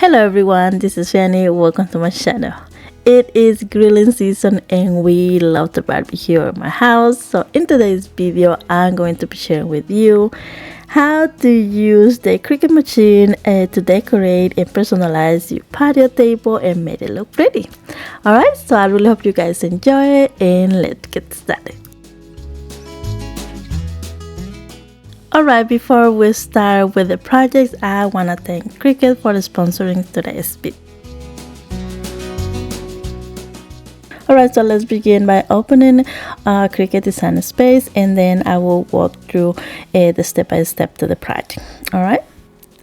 Hello everyone, this is Fanny. Welcome to my channel. It is grilling season and we love to barbecue at my house. So in today's video, I'm going to be sharing with you how to use the Cricut machine to decorate and personalize your patio table and make it look pretty. Alright, so I really hope you guys enjoy it and let's get started. Alright, before we start with the projects, I want to thank Cricut for sponsoring today's video. Alright, so let's begin by opening Cricut Design Space, and then I will walk through the step-by-step to the project. Alright.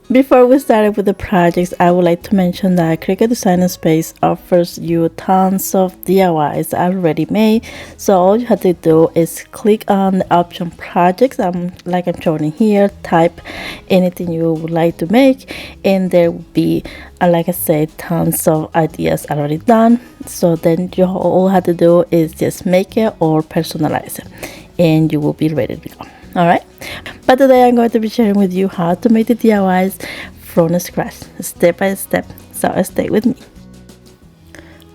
Before we start with the projects, I would like to mention that Cricut Design Space offers you tons of DIYs already made. So all you have to do is click on the option projects, like I'm showing here, type anything you would like to make, and there will be, like I said, tons of ideas already done. So then you all have to do is just make it or personalize it, and you will be ready to go. Alright, but today I'm going to be sharing with you how to make the DIYs from scratch, step by step, so stay with me.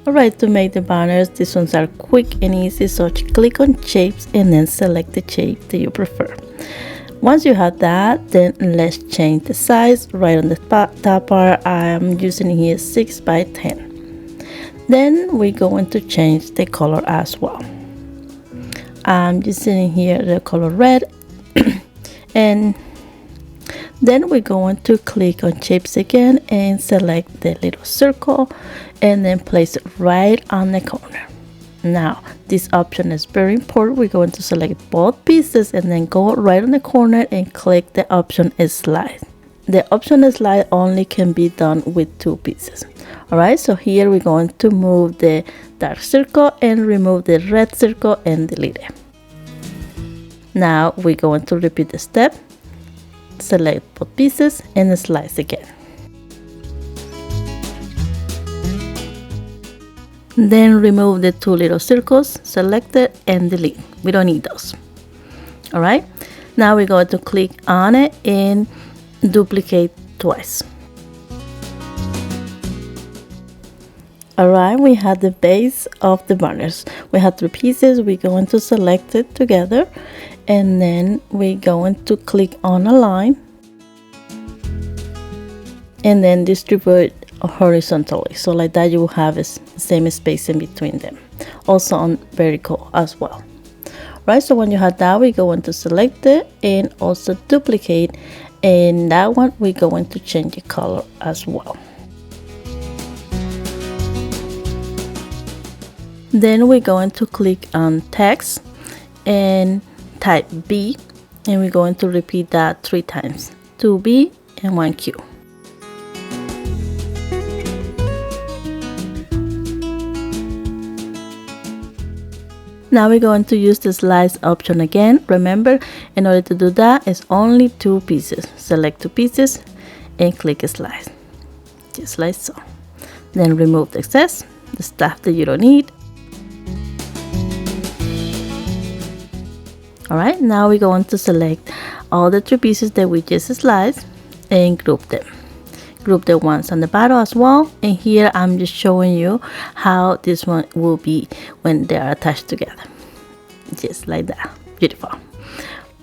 Alright, to make the banners, these ones are quick and easy, so click on shapes and then select the shape that you prefer. Once you have that, then let's change the size. Right on the top part, I'm using here 6 by 10. Then we're going to change the color as well. I'm using here the color red. And then we're going to click on shapes again and select the little circle and then place it right on the corner. Now this option is very important. We're going to select both pieces and then go right on the corner and click the option slide. The option slide only can be done with 2 pieces. Alright, so here we're going to move the dark circle and remove the red circle and delete it. Now we're going to repeat the step, select both pieces and slice again. Then remove the 2 little circles, select it and delete. We don't need those. Alright, now we're going to click on it and duplicate twice. Alright, we have the base of the banners. We have 3 pieces. We're going to select it together and then we're going to click on a line and then distribute horizontally, so like that you will have the same space in between them, also on vertical as well. Right, so when you have that, we're going to select it and also duplicate, and that one we're going to change the color as well. Then we're going to click on text and type B, and we're going to repeat that 3 times, 2B and 1Q. Now we're going to use the slice option again. Remember, in order to do that, it's only 2 pieces. Select 2 pieces and click slice, just like so. Then remove the excess, the stuff that you don't need. Alright, now we're going to select all the 3 pieces that we just sliced and group them. Group the ones on the bottom as well. And here I'm just showing you how this one will be when they are attached together. Just like that. Beautiful.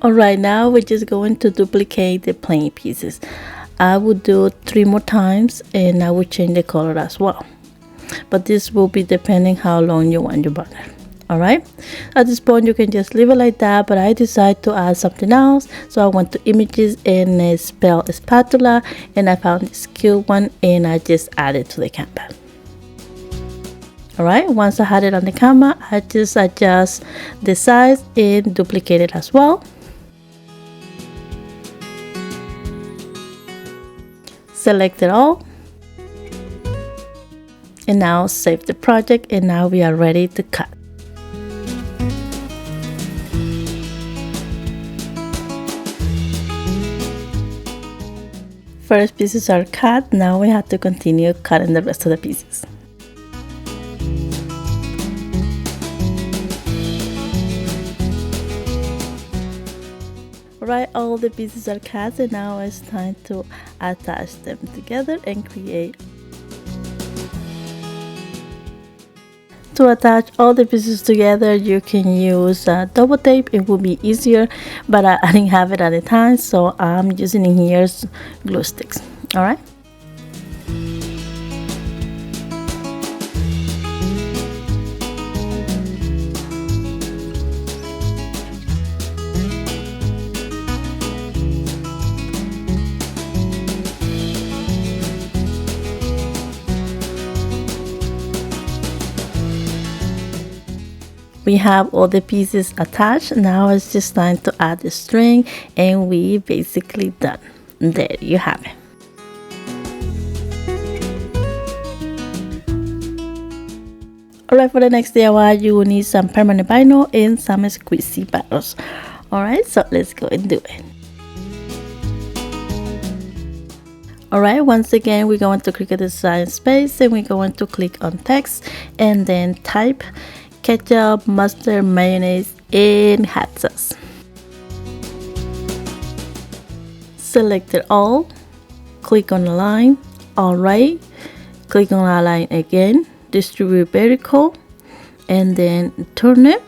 Alright, now we're just going to duplicate the plain pieces. I will do 3 more times and I will change the color as well. But this will be depending how long you want your banner. Alright, at this point you can just leave it like that, but I decided to add something else. So I went to images and spell spatula, and I found this cute one and I just added to the canvas. Alright, once I had it on the camera, I just adjust the size and duplicate it as well. Select it all. And now save the project, and now we are ready to cut. First pieces are cut. Now we have to continue cutting the rest of the pieces. Alright, all the pieces are cut, and now it's time to attach them together and create to attach all the pieces together, you can use double tape. It will be easier, but I didn't have it at the time, so I'm using in here glue sticks. All right. We have all the pieces attached. Now it's just time to add the string, and we basically done. There you have it. Alright, for the next DIY, you will need some permanent vinyl and some squeezy bottles. Alright, so let's go and do it. Alright, once again, we're going to Cricut Design Space, and we're going to click on text and then type ketchup, mustard, mayonnaise, and hot sauce. Select it all, click on the line. Alright, click on the line again, distribute vertical, and then turn it,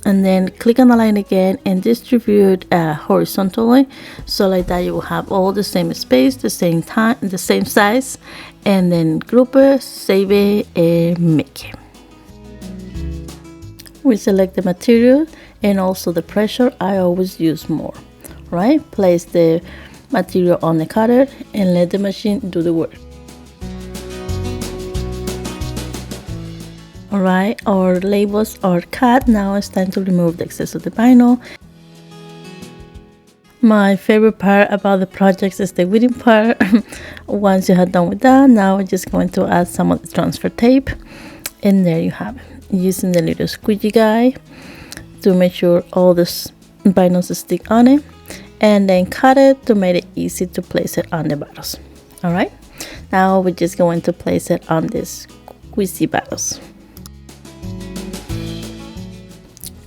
and then click on the line again and distribute horizontally, so like that you will have all the same space, the same time, the same size, and then group it, save it, and make it. We select the material and also the pressure. I always use more. Right, place the material on the cutter and let the machine do the work. Alright, our labels are cut. Now it's time to remove the excess of the vinyl. My favorite part about the projects is the weeding part. Once you have done with that, now we're just going to add some of the transfer tape, and there you have it. Using the little squeegee guy to make sure all this vinyls stick on it, and then cut it to make it easy to place it on the bottles. Alright, now we're just going to place it on this squeezy bottles.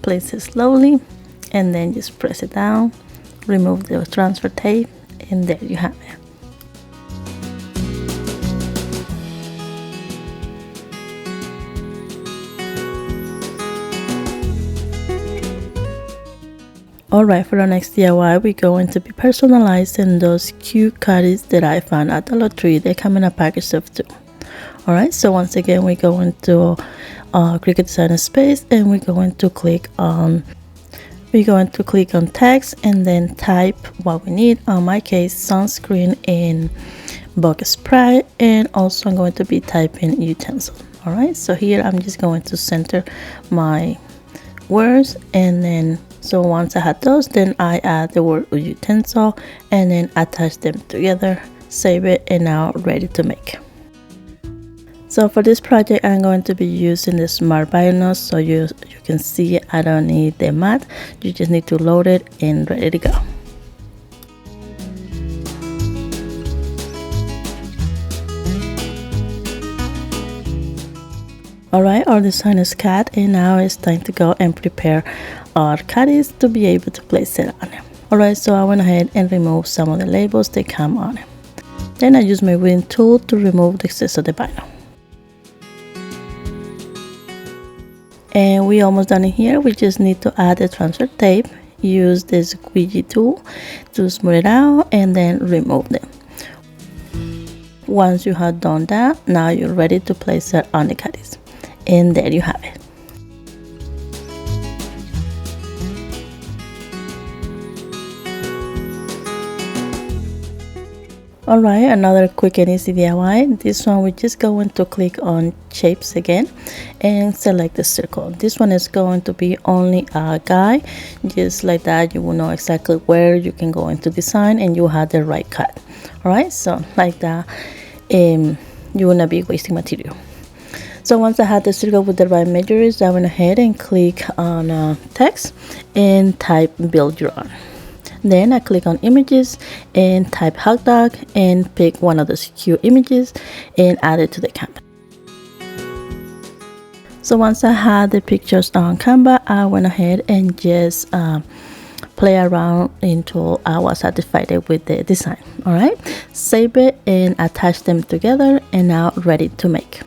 Place it slowly, and then just press it down, remove the transfer tape, and there you have it. Alright, for the next DIY, we're going to be personalizing those cute caddies that I found at Dollar Tree. They come in a package of 2. Alright, so once again, we're going to Cricut Design Space, and we're going to click on text and then type what we need. On my case, sunscreen in Bothe spray, and also I'm going to be typing utensil. Alright, so here I'm just going to center my words, and then so once I have those, then I add the word utensil and then attach them together, save it, and now ready to make. So for this project, I'm going to be using the smart vinyl, so you can see I don't need the mat. You just need to load it and ready to go. Alright, our design is cut, and now it's time to go and prepare our caddies to be able to place it on it. Alright, so I went ahead and removed some of the labels that come on it. Then I use my weeding tool to remove the excess of the vinyl. And we almost done it here. We just need to add the transfer tape, use the squeegee tool to smooth it out, and then remove them. Once you have done that, now you're ready to place it on the caddies. And there you have it. Alright, another quick and easy DIY. This one we're just going to click on shapes again and select the circle. This one is going to be only a guide. Just like that, you will know exactly where you can go into design and you have the right cut. Alright, so like that, you will not be wasting material. So once I had the circle with the right measures, I went ahead and click on text and type build your own. Then I click on images and type hot dog and pick one of those cute images and add it to the canvas. So once I had the pictures on Canva, I went ahead and just play around until I was satisfied with the design. Alright, save it and attach them together, and now ready to make.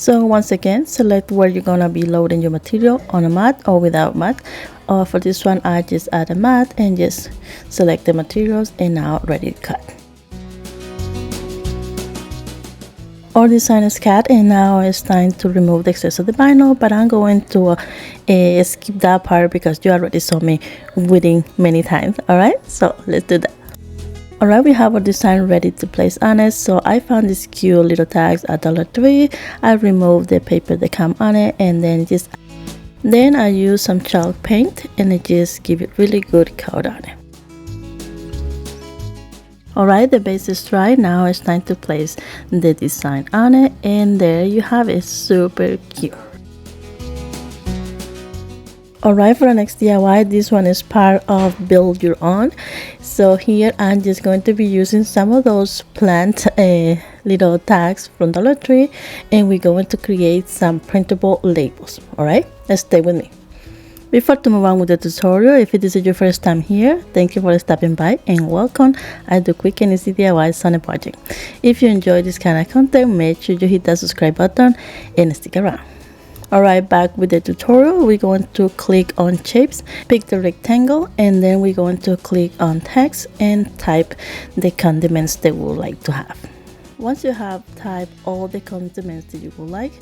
So once again, select where you're gonna be loading your material, on a mat or without mat. For this one, I just add a mat and just select the materials, and now ready to cut. Our design is cut, and now it's time to remove the excess of the vinyl, but I'm going to skip that part because you already saw me weeding many times. Alright, so let's do that. Alright, we have our design ready to place on it. So I found these cute little tags at $3. I removed the paper that come on it, and then I use some chalk paint, and I just give it really good coat on it. Alright, the base is dry. Now it's time to place the design on it, and there you have it. Super cute. Alright, for the next DIY, this one is part of Build Your Own. So here I'm just going to be using some of those plant little tags from Dollar Tree, and we're going to create some printable labels. Alright, let's stay with me. Before to move on with the tutorial, if this is your first time here, thank you for stopping by and welcome. I do quick and easy DIYs on a project. If you enjoy this kind of content, make sure you hit that subscribe button and stick around. Alright, back with the tutorial, we're going to click on shapes, pick the rectangle, and then we're going to click on text and type the condiments that we would like to have. Once you have typed all the condiments that you would like,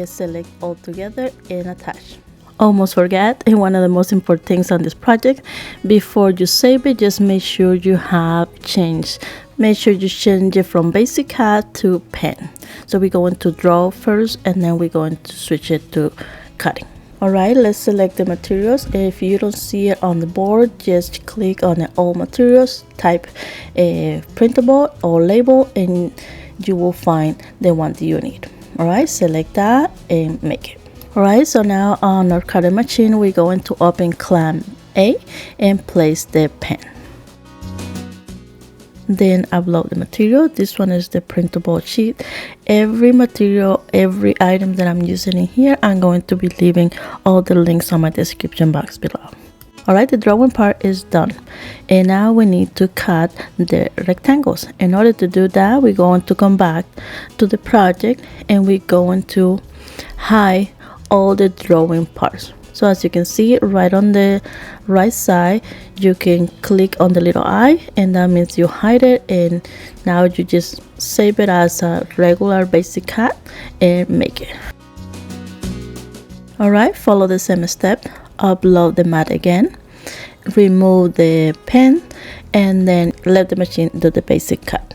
select all together and attach. Almost forget, and one of the most important things on this project, before you save it, just make sure you have changed. Make sure you change it from basic cut to pen. So we're going to draw first, and then we're going to switch it to cutting. Alright, let's select the materials. If you don't see it on the board, just click on the all materials, type printable or label, and you will find the one that you need. Alright, select that and make it. Alright, so now on our cutting machine, we're going to open clamp A and place the pen. Then upload the material. This one is the printable sheet. Every material, every item that I'm using in here, I'm going to be leaving all the links on my description box below. Alright, the drawing part is done, and now we need to cut the rectangles. In order to do that, we're going to come back to the project, and we're going to hide all the drawing parts. So as you can see, right on the right side, you can click on the little eye, and that means you hide it, and now you just save it as a regular basic cut and make it. Alright, follow the same step. Upload the mat again, remove the pen, and then let the machine do the basic cut.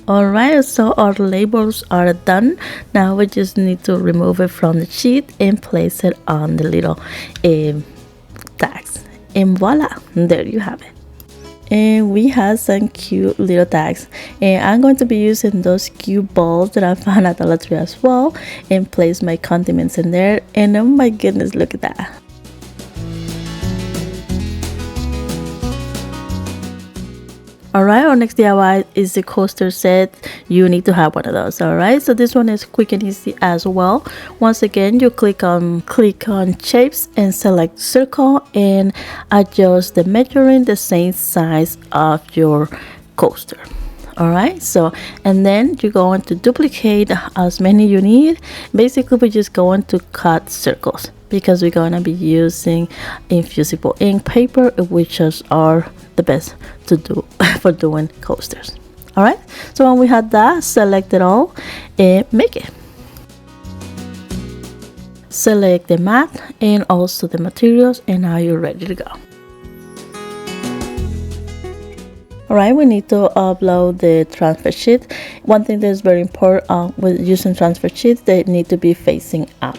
Alright, so our labels are done. Now we just need to remove it from the sheet and place it on the little tags, and voila, there you have it. And we have some cute little tags, and I'm going to be using those cute balls that I found at Dollar Tree as well, and place my condiments in there. And oh my goodness, look at that. Alright, our next DIY is the coaster set. You need to have one of those. Alright, so this one is quick and easy as well. Once again, you click on shapes and select circle and adjust the measuring the same size of your coaster. Alright, so and then you're going to duplicate as many you need. Basically, we're just going to cut circles because we're going to be using Infusible ink paper, which are the best to do for doing coasters. Alright, so when we have that, select it all and make it. Select the mat and also the materials, and now you're ready to go. Alright, we need to upload the transfer sheet. One thing that is very important with using transfer sheets, they need to be facing up.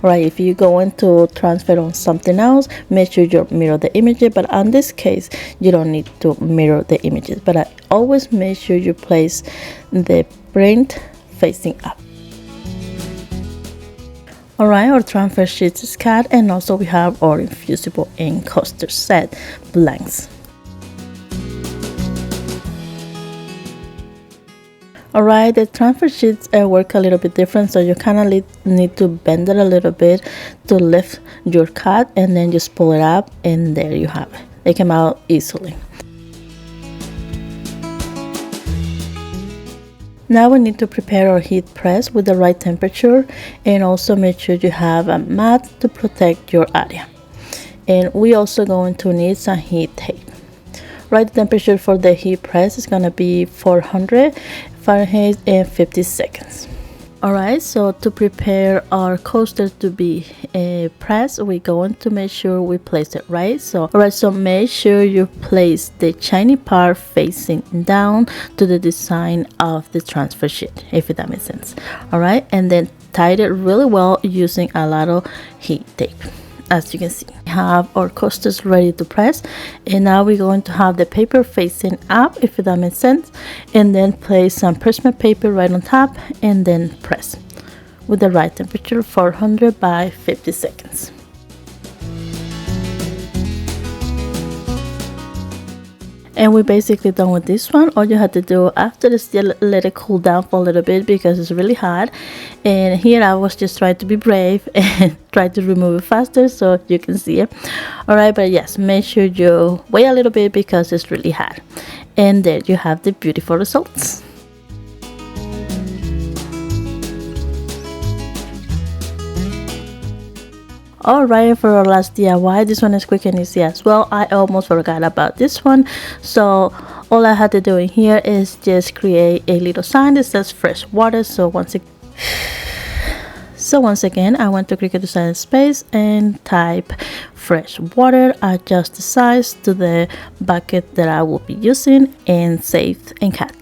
Alright, if you're going to transfer on something else, make sure you mirror the images, but on this case, you don't need to mirror the images. But I always make sure you place the print facing up. Alright, our transfer sheet is cut, and also we have our Infusible ink coaster set blanks. Alright, the transfer sheets work a little bit different, so you kind of need to bend it a little bit to lift your cut, and then just pull it up, and there you have it. They come out easily. Now we need to prepare our heat press with the right temperature, and also make sure you have a mat to protect your area. And we also going to need some heat tape. Right temperature for the heat press is gonna be 400 Fahrenheit and 50 seconds. Alright, so to prepare our coaster to be pressed, we're going to make sure we place it right. So make sure you place the shiny part facing down to the design of the transfer sheet, if that makes sense. Alright, and then tie it really well using a lot of heat tape. As you can see, we have our coasters ready to press, and now we're going to have the paper facing up, if that makes sense, and then place some parchment paper right on top and then press with the right temperature, 400 by 50 seconds. And we're basically done with this one. All you have to do after this, let it cool down for a little bit because it's really hot. And here I was just trying to be brave and try to remove it faster so you can see it. Alright, but yes, make sure you wait a little bit because it's really hot. And there you have the beautiful results. Alright, for our last DIY, this one is quick and easy as well. I almost forgot about this one, so all I had to do in here is just create a little sign that says fresh water. So once again, I went to Cricut Design Space and type fresh water, adjust the size to the bucket that I will be using, and save and cut.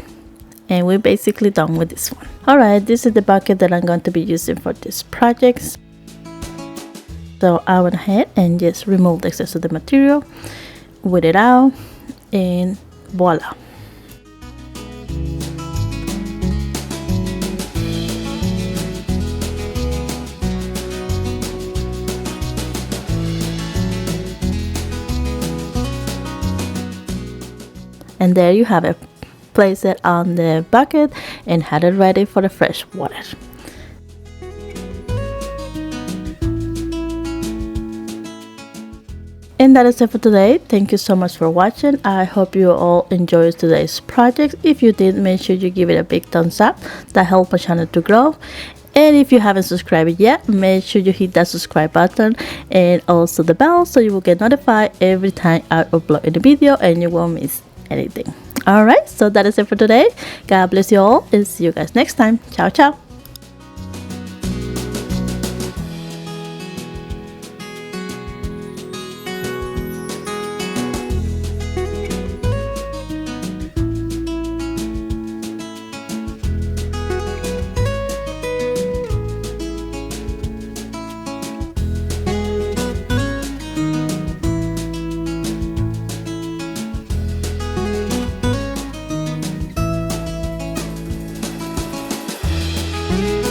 And we're basically done with this one. Alright, this is the bucket that I'm going to be using for this project. So I went ahead and just removed the excess of the material, with it out, and voila. And there you have it. Place it on the bucket and had it ready for the fresh water. And that is it for today. Thank you so much for watching. I hope you all enjoyed today's project. If you did, make sure you give it a big thumbs up. That helps my channel to grow. And if you haven't subscribed yet, make sure you hit that subscribe button and also the bell so you will get notified every time I upload a video and you won't miss anything. Alright, so that is it for today. God bless you all and see you guys next time. Ciao, ciao. Bye.